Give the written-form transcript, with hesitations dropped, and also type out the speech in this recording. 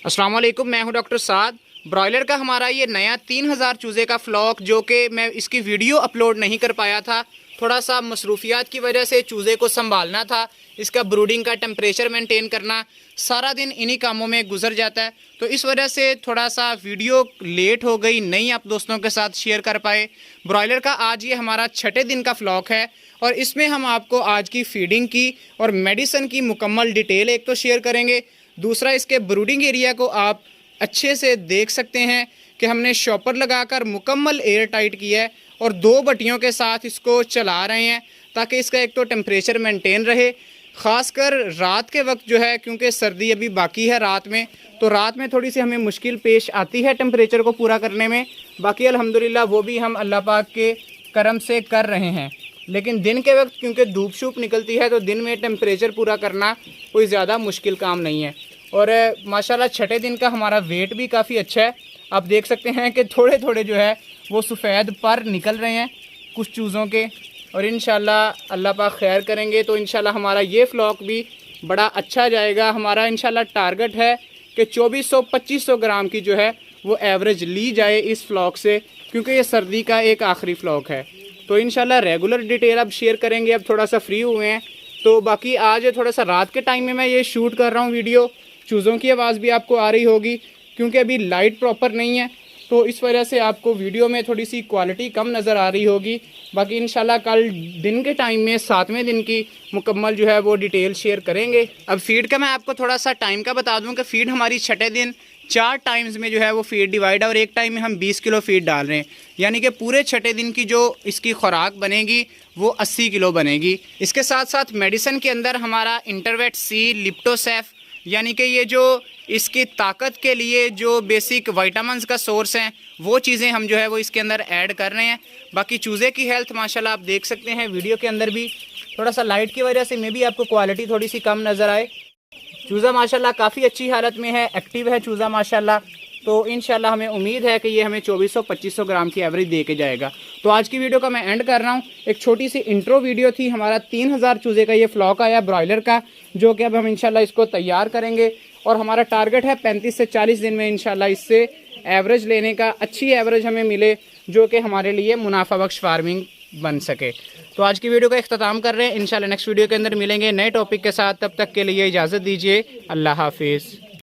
अस्सलाम वालेकुम, मैं हूं डॉक्टर साद। ब्रॉयलर का हमारा ये नया 3000 चूज़े का फ्लॉक, जो कि मैं इसकी वीडियो अपलोड नहीं कर पाया था, थोड़ा सा मसरूफियात की वजह से चूज़े को संभालना था, इसका ब्रूडिंग का टेम्परेचर मेंटेन करना, सारा दिन इन्हीं कामों में गुजर जाता है। तो इस वजह से थोड़ा सा वीडियो लेट हो गई, नहीं आप दोस्तों के साथ शेयर कर पाए। ब्रॉयलर का आज ये हमारा 6ठे दिन का फ्लॉक है और इसमें हम आपको आज की फीडिंग की और मेडिसिन की मुकम्मल डिटेल एक तो शेयर करेंगे। दूसरा, इसके ब्रूडिंग एरिया को आप अच्छे से देख सकते हैं कि हमने शॉपर लगाकर मुकम्मल एयर टाइट किया है और 2 बटियों के साथ इसको चला रहे हैं ताकि इसका एक तो टेम्परेचर मेंटेन रहे। ख़ासकर रात के वक्त जो है, क्योंकि सर्दी अभी बाकी है रात में, तो रात में थोड़ी सी हमें मुश्किल पेश आती है टेम्परेचर को पूरा करने में। बाकी अल्हम्दुलिल्लाह वो भी हम अल्लाह पाक के करम से कर रहे हैं। लेकिन दिन के वक्त क्योंकि धूप शूप निकलती है तो दिन में टेम्परेचर पूरा करना कोई ज़्यादा मुश्किल काम नहीं है। और माशाल्लाह 6ठे दिन का हमारा वेट भी काफ़ी अच्छा है। आप देख सकते हैं कि थोड़े थोड़े जो है वो सफ़ेद पर निकल रहे हैं कुछ चूज़ों के, और इंशाल्लाह अल्लाह पाक खैर करेंगे तो इंशाल्लाह हमारा ये फ्लॉक भी बड़ा अच्छा जाएगा। हमारा इंशाल्लाह टारगेट है कि 2400-2500 ग्राम की जो है वो एवरेज ली जाए इस फ्लॉक से, क्योंकि ये सर्दी का एक आखिरी फ्लॉक है। तो इंशाल्लाह रेगुलर डिटेल अब शेयर करेंगे। अब थोड़ा सा फ्री हुए हैं तो बाकी आज थोड़ा सा रात के टाइम में मैं ये शूट कर रहा हूँ वीडियो। चूज़ों की आवाज़ भी आपको आ रही होगी क्योंकि अभी लाइट प्रॉपर नहीं है, तो इस वजह से आपको वीडियो में थोड़ी सी क्वालिटी कम नज़र आ रही होगी। बाकी इंशाल्लाह कल दिन के टाइम में 7वें दिन की मुकम्मल जो है वो डिटेल शेयर करेंगे। अब फीड का मैं आपको थोड़ा सा टाइम का बता दूं कि फ़ीड हमारी 6ठे दिन 4 टाइम्स में जो है वो फीड डिवाइड है और एक टाइम में हम 20 किलो फीड डाल रहे हैं, यानी कि पूरे 6ठे दिन की जो इसकी खुराक बनेगी वो 80 किलो बनेगी। इसके साथ साथ मेडिसिन के अंदर हमारा इंटरवेट सी, लिप्टोसेफ, यानी कि ये जो इसकी ताकत के लिए जो बेसिक विटामिन्स का सोर्स हैं वो चीज़ें हम जो है वो इसके अंदर ऐड कर रहे हैं। बाकी चूज़े की हेल्थ माशाल्लाह आप देख सकते हैं वीडियो के अंदर भी, थोड़ा सा लाइट की वजह से मे भी आपको क्वालिटी थोड़ी सी कम नज़र आए। चूज़ा माशाल्लाह काफ़ी अच्छी हालत में है, एक्टिव है चूज़ा माशाल्लाह। तो इंशाल्लाह हमें उम्मीद है कि ये हमें 2400-2500 ग्राम की एवरेज दे के जाएगा। तो आज की वीडियो का मैं एंड कर रहा हूँ। एक छोटी सी इंट्रो वीडियो थी। हमारा 3000 चूज़े का ये फ्लॉक आया ब्रॉयलर का, जो कि अब हम इंशाल्लाह इसको तैयार करेंगे और हमारा टारगेट है 35 से 40 दिन में इंशाल्लाह इससे एवरेज लेने का, अच्छी एवरेज हमें मिले जो कि हमारे लिए मुनाफा बख्श फार्मिंग बन सके। तो आज की वीडियो का इख्तिताम कर रहे हैं। इंशाल्लाह नेक्स्ट वीडियो के अंदर मिलेंगे नए टॉपिक के साथ। तब तक के लिए इजाज़त दीजिए। अल्लाह हाफिज़।